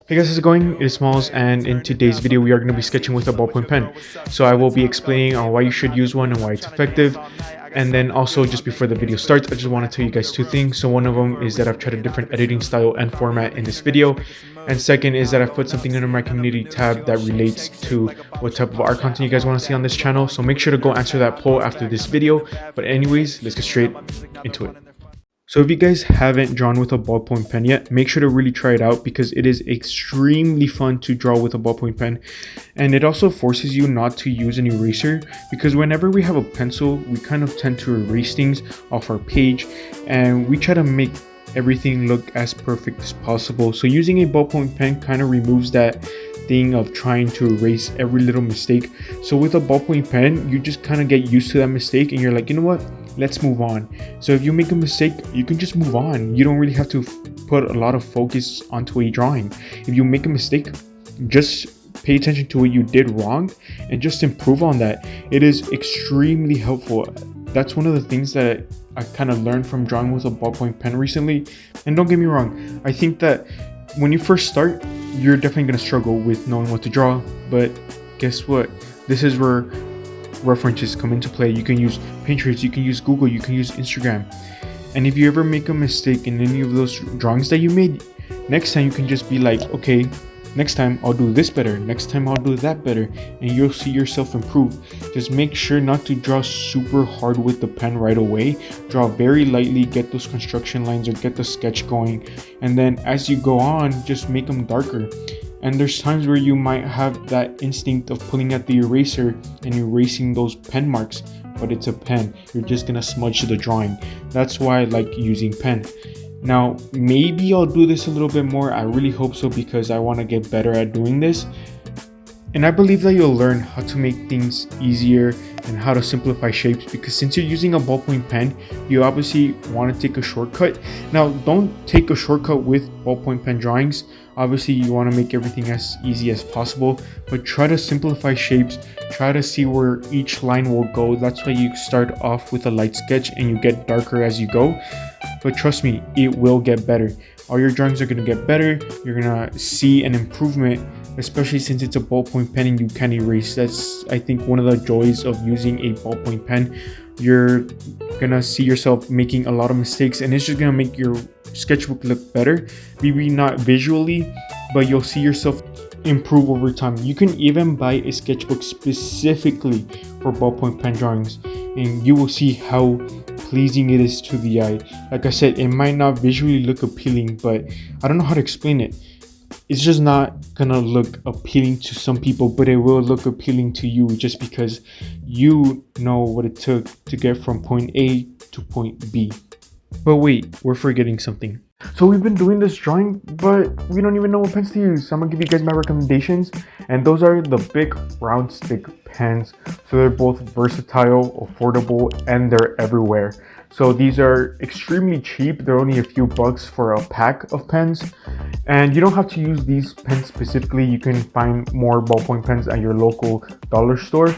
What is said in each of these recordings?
Hey guys, how's it going? It is Smalls, and in today's video we are going to be sketching with a ballpoint pen. So I will be explaining on why you should use one and why it's effective. And then also, just before the video starts, I just want to tell you guys two things. So one of them is that I've tried a different editing style and format in this video. And second is that I've put something under my community tab that relates to what type of art content you guys want to see on this channel. So make sure to go answer that poll after this video. But anyways, let's get straight into it. So if you guys haven't drawn with a ballpoint pen yet, make sure to really try it out because it is extremely fun to draw with a ballpoint pen. And it also forces you not to use an eraser because whenever we have a pencil, we kind of tend to erase things off our page and we try to make everything look as perfect as possible. So using a ballpoint pen kind of removes that thing of trying to erase every little mistake. So with a ballpoint pen, you just kind of get used to that mistake and you're like, you know what? Let's move on. So if you make a mistake, you can just move on. You don't really have to put a lot of focus onto a drawing. If you make a mistake, just pay attention to what you did wrong and just improve on that. It is extremely helpful. That's one of the things that I kind of learned from drawing with a ballpoint pen recently. And don't get me wrong, I think that when you first start, you're definitely going to struggle with knowing what to draw. But guess what? This is where references come into play. You can use Pinterest, you can use Google, you can use Instagram. And if you ever make a mistake in any of those drawings that you made, next time you can just be like, okay, next time I'll do this better, next time I'll do that better, and you'll see yourself improve. Just make sure not to draw super hard with the pen right away. Draw very lightly, get those construction lines or get the sketch going, and then as you go on, just make them darker. And there's times where you might have that instinct of pulling at the eraser and erasing those pen marks, but it's a pen. You're just gonna smudge the drawing. That's why I like using pen. Now, maybe I'll do this a little bit more. I really hope so because I want to get better at doing this. And I believe that you'll learn how to make things easier and how to simplify shapes because since you're using a ballpoint pen, you obviously want to take a shortcut. Now, don't take a shortcut with ballpoint pen drawings. Obviously, you want to make everything as easy as possible, but try to simplify shapes. Try to see where each line will go. That's why you start off with a light sketch and you get darker as you go. But trust me, it will get better. All your drawings are going to get better. You're going to see an improvement, especially since it's a ballpoint pen and you can erase. That's, I think, one of the joys of using a ballpoint pen. You're going to see yourself making a lot of mistakes and it's just going to make your sketchbook look better. Maybe not visually, but you'll see yourself improve over time. You can even buy a sketchbook specifically for ballpoint pen drawings and you will see how pleasing it is to the eye. Like I said, it might not visually look appealing, but I don't know how to explain it. It's just not gonna look appealing to some people, but it will look appealing to you just because you know what it took to get from point A to point B. But wait, we're forgetting something. So we've been doing this drawing, but we don't even know what pens to use. So I'm gonna give you guys my recommendations, and those are the big round stick pens. So they're both versatile, affordable, and they're everywhere. So these are extremely cheap. They're only a few bucks for a pack of pens. And you don't have to use these pens specifically. You can find more ballpoint pens at your local dollar store.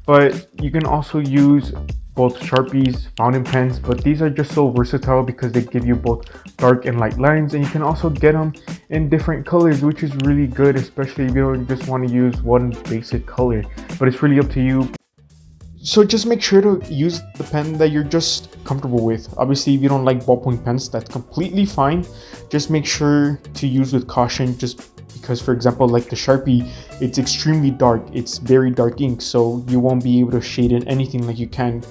But you can also use both Sharpies, fountain pens, but these are just so versatile because they give you both dark and light lines, and you can also get them in different colors, which is really good, especially if you don't just want to use one basic color, but it's really up to you. So just make sure to use the pen that you're just comfortable with. Obviously, if you don't like ballpoint pens, that's completely fine. Just make sure to use with caution, just because, for example, like the Sharpie, it's extremely dark. It's very dark ink, so you won't be able to shade in anything like you can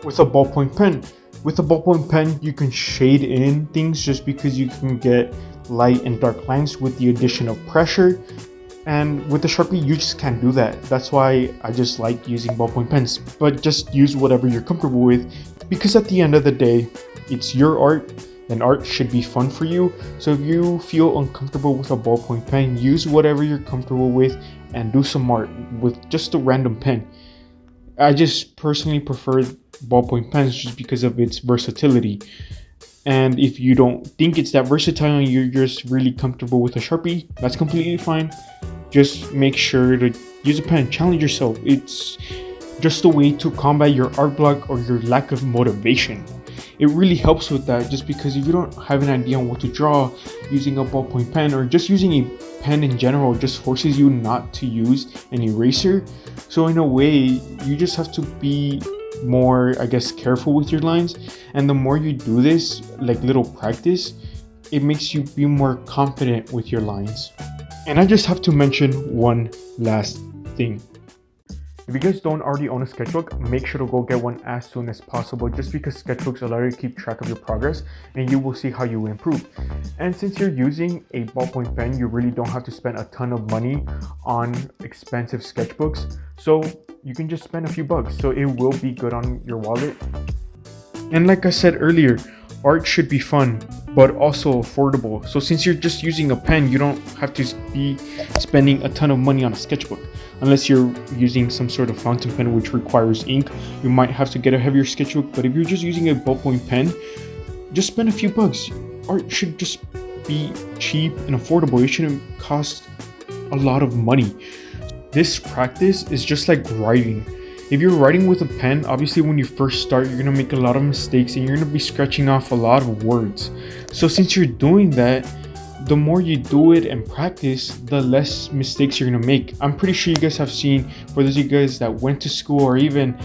with a ballpoint pen. With a ballpoint pen, you can shade in things just because you can get light and dark lines with the addition of pressure. And with the Sharpie, you just can't do that. That's why I just like using ballpoint pens. But just use whatever you're comfortable with, because at the end of the day, it's your art, and art should be fun for you. So if you feel uncomfortable with a ballpoint pen, use whatever you're comfortable with and do some art with just a random pen. I just personally prefer ballpoint pens just because of its versatility. And if you don't think it's that versatile and you're just really comfortable with a Sharpie, that's completely fine. Just make sure to use a pen, challenge yourself. It's just a way to combat your art block or your lack of motivation. It really helps with that, just because if you don't have an idea on what to draw, using a ballpoint pen or just using a pen in general just forces you not to use an eraser. So in a way, you just have to be more, I guess, careful with your lines. And the more you do this, like little practice, it makes you be more confident with your lines. And I just have to mention one last thing. If you guys don't already own a sketchbook, make sure to go get one as soon as possible, just because sketchbooks allow you to keep track of your progress and you will see how you improve. And since you're using a ballpoint pen, you really don't have to spend a ton of money on expensive sketchbooks. So you can just spend a few bucks, so it will be good on your wallet. And like I said earlier, art should be fun, but also affordable. So since you're just using a pen, you don't have to be spending a ton of money on a sketchbook. Unless you're using some sort of fountain pen which requires ink, you might have to get a heavier sketchbook. But if you're just using a ballpoint pen, just spend a few bucks. Art should just be cheap and affordable. It shouldn't cost a lot of money. This practice is just like writing. If you're writing with a pen, obviously when you first start, you're gonna make a lot of mistakes and you're gonna be scratching off a lot of words. So since you're doing that, the more you do it and practice, the less mistakes you're gonna make. I'm pretty sure you guys have seen, for those of you guys that went to school or even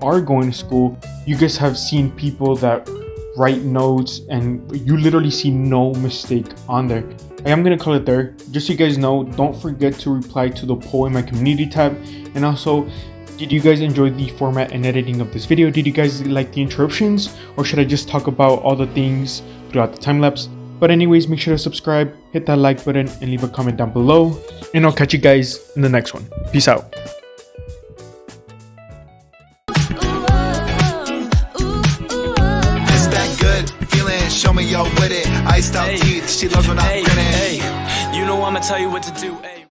are going to school, you guys have seen people that write notes and you literally see no mistake on there. I am gonna call it there. Just so you guys know, don't forget to reply to the poll in my community tab. And also, did you guys enjoy the format and editing of this video? Did you guys like the interruptions, or should I just talk about all the things throughout the time lapse? But anyways, make sure to subscribe, hit that like button, and leave a comment down below. And I'll catch you guys in the next one. Peace out. It's that good feeling, show me your with it. Iced out teeth, she loves when I'm grinning. You know I'ma tell you what to do.